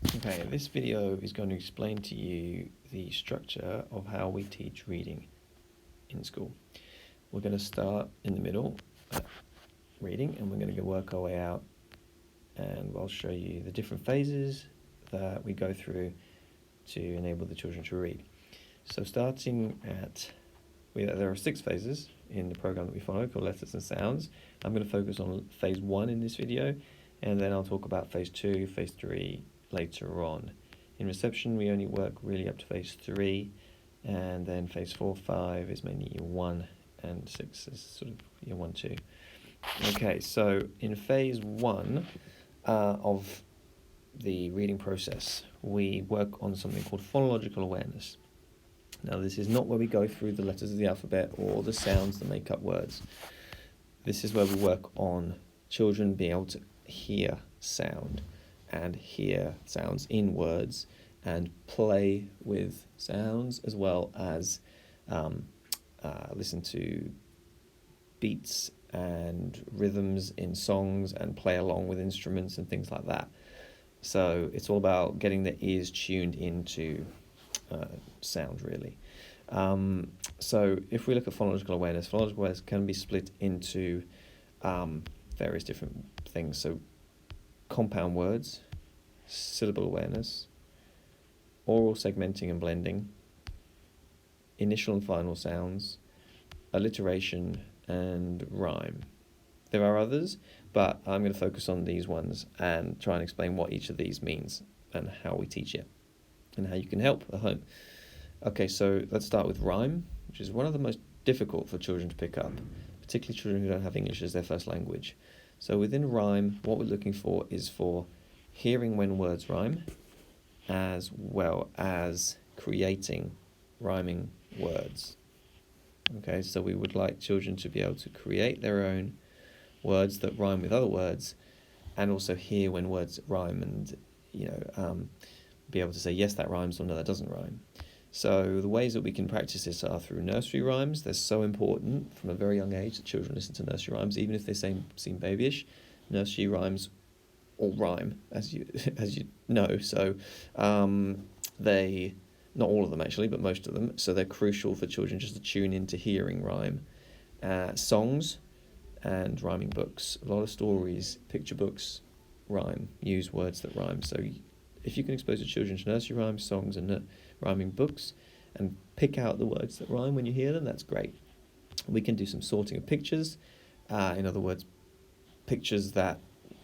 Okay, this video is going to explain to you the structure of how we teach reading in school. We're going to start in the middle at reading, and we're going to work our way out, and I'll show you the different phases that we go through to enable the children to read. So starting at, there are 6 phases in the program that we follow called letters and sounds. I'm going to focus on phase 1 in this video, and then I'll talk about phase 2, phase 3 later on. In reception, we only work really up to phase 3, and then phase 4, 5 is mainly year 1, and 6 is sort of year 1, 2. Okay, so in phase 1 of the reading process, we work on something called phonological awareness. Now, this is not where we go through the letters of the alphabet or the sounds that make up words. This is where we work on children being able to hear sound and hear sounds in words and play with sounds, as well as listen to beats and rhythms in songs and play along with instruments and things like that. So it's all about getting the ears tuned into sound, really. So if we look at phonological awareness can be split into various different things. So compound words, syllable awareness, oral segmenting and blending, initial and final sounds, alliteration, and rhyme. There are others, but I'm going to focus on these ones and try and explain what each of these means and how we teach it and how you can help at home. Okay, so let's start with rhyme, which is one of the most difficult for children to pick up, particularly children who don't have English as their first language. So within rhyme, what we're looking for is for hearing when words rhyme, as well as creating rhyming words. Okay, so we would like children to be able to create their own words that rhyme with other words, and also hear when words rhyme and be able to say, yes, that rhymes, or no, that doesn't rhyme. So the ways that we can practice this are through nursery rhymes. They're so important from a very young age that children listen to nursery rhymes, even if they seem babyish. Nursery rhymes all rhyme, as you know. So they, not all of them actually, but most of them. So they're crucial for children just to tune into hearing rhyme. Songs and rhyming books. A lot of stories, picture books, rhyme, use words that rhyme. So if you can expose your children to nursery rhymes, songs, and rhyming books, and pick out the words that rhyme when you hear them, that's great. We can do some sorting of pictures. In other words, pictures that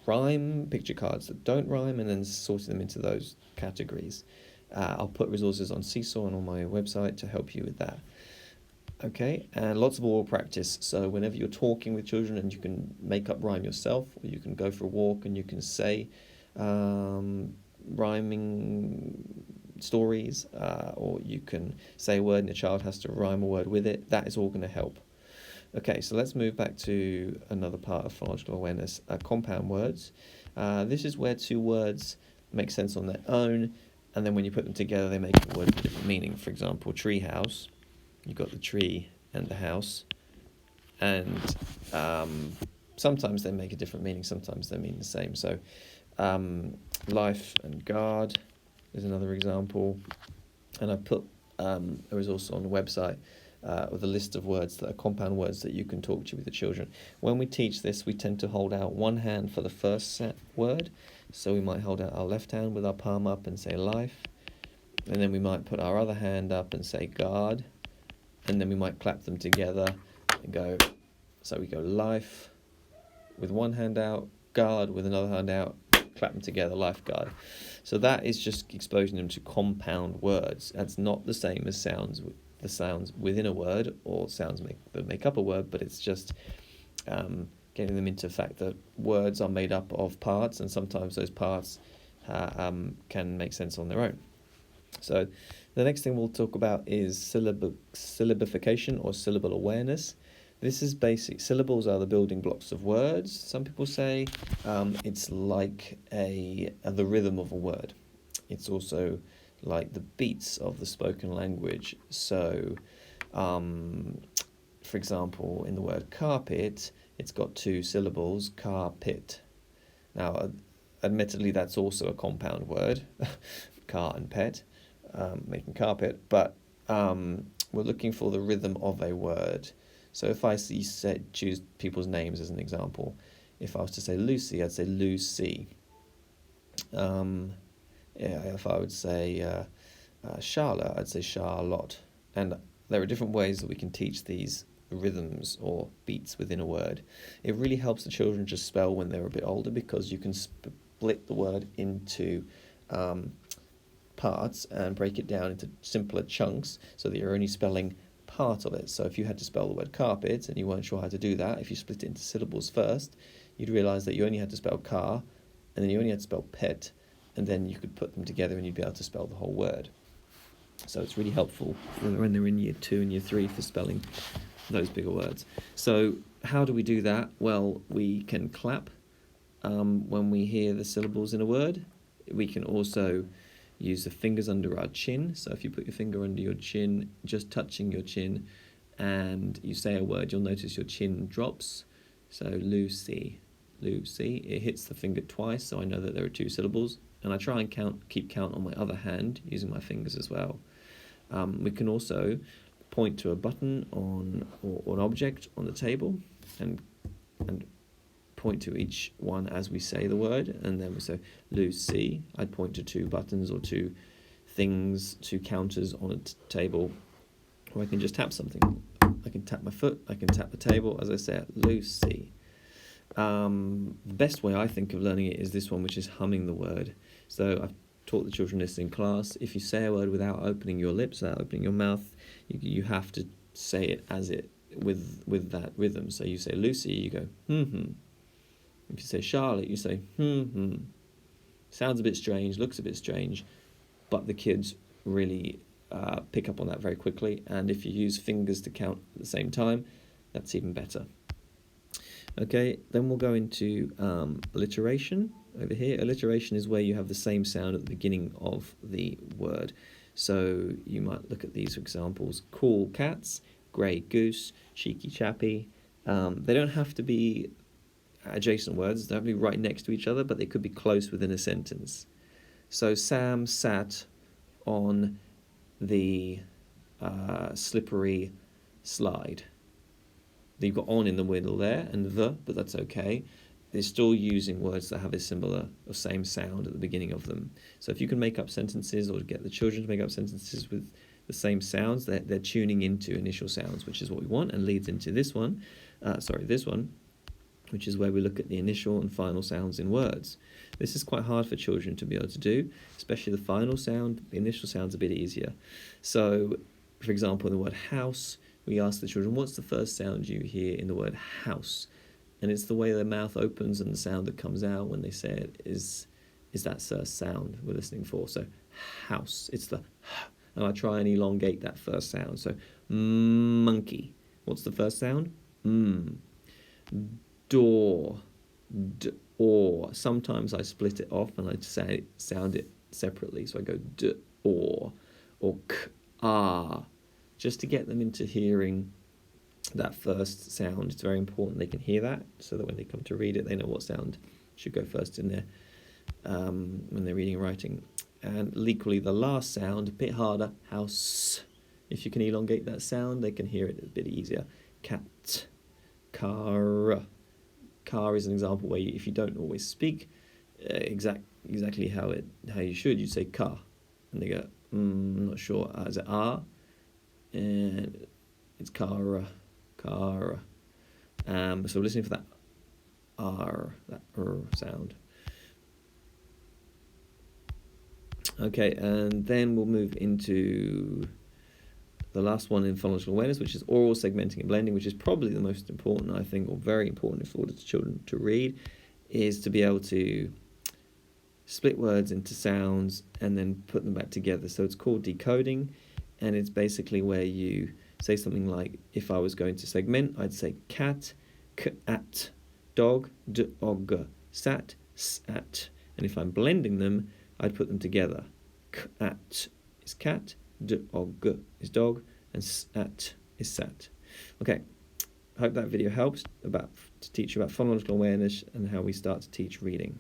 rhyme, picture cards that don't rhyme, and then sorting them into those categories. I'll put resources on Seesaw and on my website to help you with that. Okay, and lots of oral practice. So whenever you're talking with children, and you can make up rhyme yourself, or you can go for a walk and you can say rhyming stories, or you can say a word and the child has to rhyme a word with it. That is all going to help. Okay, so let's move back to another part of phonological awareness, compound words. This is where 2 words make sense on their own, and then when you put them together, they make a word with a different meaning. For example, tree house, you've got the tree and the house, and sometimes they make a different meaning, sometimes they mean the same. So life and guard is another example, and I put a resource on the website with a list of words that are compound words that you can talk to with the children. When we teach this, we tend to hold out one hand for the first word, so we might hold out our left hand with our palm up and say life, and then we might put our other hand up and say guard, and then we might clap them together and go, so we go life with one hand out, guard with another hand out, clap them together, lifeguard. So that is just exposing them to compound words. That's not the same as the sounds within a word or sounds that make up a word, but it's just getting them into the fact that words are made up of parts, and sometimes those parts can make sense on their own. So the next thing we'll talk about is syllabification or syllable awareness. This is basic. Syllables are the building blocks of words. Some people say it's like the rhythm of a word. It's also like the beats of the spoken language. So, for example, in the word carpet, it's got 2 syllables, carpet. Now, admittedly, that's also a compound word, car and pet, making carpet, but we're looking for the rhythm of a word. So if I choose people's names as an example, if I was to say Lucy, I'd say Lucy. If I would say Charlotte, I'd say Charlotte. And there are different ways that we can teach these rhythms or beats within a word. It really helps the children just spell when they're a bit older, because you can split the word into parts and break it down into simpler chunks so that you're only spelling part of it. So if you had to spell the word carpet and you weren't sure how to do that, if you split it into syllables first, you'd realise that you only had to spell car, and then you only had to spell pet, and then you could put them together and you'd be able to spell the whole word. So it's really helpful when they're in year 2 and year 3 for spelling those bigger words. So how do we do that? Well, we can clap when we hear the syllables in a word. We can also use the fingers under our chin. So if you put your finger under your chin, just touching your chin, and you say a word, you'll notice your chin drops. So Lucy, Lucy. It hits the finger twice, so I know that there are 2 syllables. And I try and keep count on my other hand using my fingers as well. We can also point to a button or an object on the table and point to each one as we say the word, and then we say Lucy. I'd point to 2 buttons or 2 things, 2 counters on a table, or I can just tap something. I can tap my foot, I can tap the table as I say it, Lucy. The best way I think of learning it is this one, which is humming the word. So I've taught the children this in class. If you say a word without opening your lips, without opening your mouth, you have to say it as it with that rhythm. So you say Lucy, you go If you say Charlotte, you say Sounds a bit strange, looks a bit strange, but the kids really pick up on that very quickly. And if you use fingers to count at the same time, that's even better. Okay, then we'll go into alliteration over here. Alliteration is where you have the same sound at the beginning of the word. So you might look at these examples: cool cats, grey goose, cheeky chappy. They don't have to be adjacent words, they don't have to be right next to each other, but they could be close within a sentence. So Sam sat on the slippery slide. You've got on in the middle there and the, but that's okay. They're still using words that have a similar or same sound at the beginning of them. So if you can make up sentences or get the children to make up sentences with the same sounds, they're tuning into initial sounds, which is what we want, and leads into this one, which is where we look at the initial and final sounds in words. This is quite hard for children to be able to do, especially the final sound. The initial sound's a bit easier. So, for example, in the word house, we ask the children, what's the first sound you hear in the word house? And it's the way their mouth opens and the sound that comes out when they say it is that first sound we're listening for. So house, it's the h, and I try and elongate that first sound. So monkey, what's the first sound? Door, d-or. Sometimes I split it off and I sound it separately. So I go d-or, or k-ah, just to get them into hearing that first sound. It's very important they can hear that, so that when they come to read it, they know what sound should go first in there when they're reading and writing. And equally, the last sound, a bit harder, house. If you can elongate that sound, they can hear it a bit easier. Cat, car. Car is an example where if you don't always speak exactly how you should, you say car, and they go, I'm not sure, is it ah? And it's car. So listening for that R, that sound. Okay, and then we'll move into the last one in phonological awareness, which is oral segmenting and blending, which is probably the most important, I think, or very important for the children to read, is to be able to split words into sounds and then put them back together. So it's called decoding, and it's basically where you say something like, if I was going to segment, I'd say cat, k-at, dog, d-og, sat, sat. And if I'm blending them, I'd put them together. K-at is cat, d-og is dog, and sat is sat. Okay, I hope that video helps to teach you about phonological awareness and how we start to teach reading.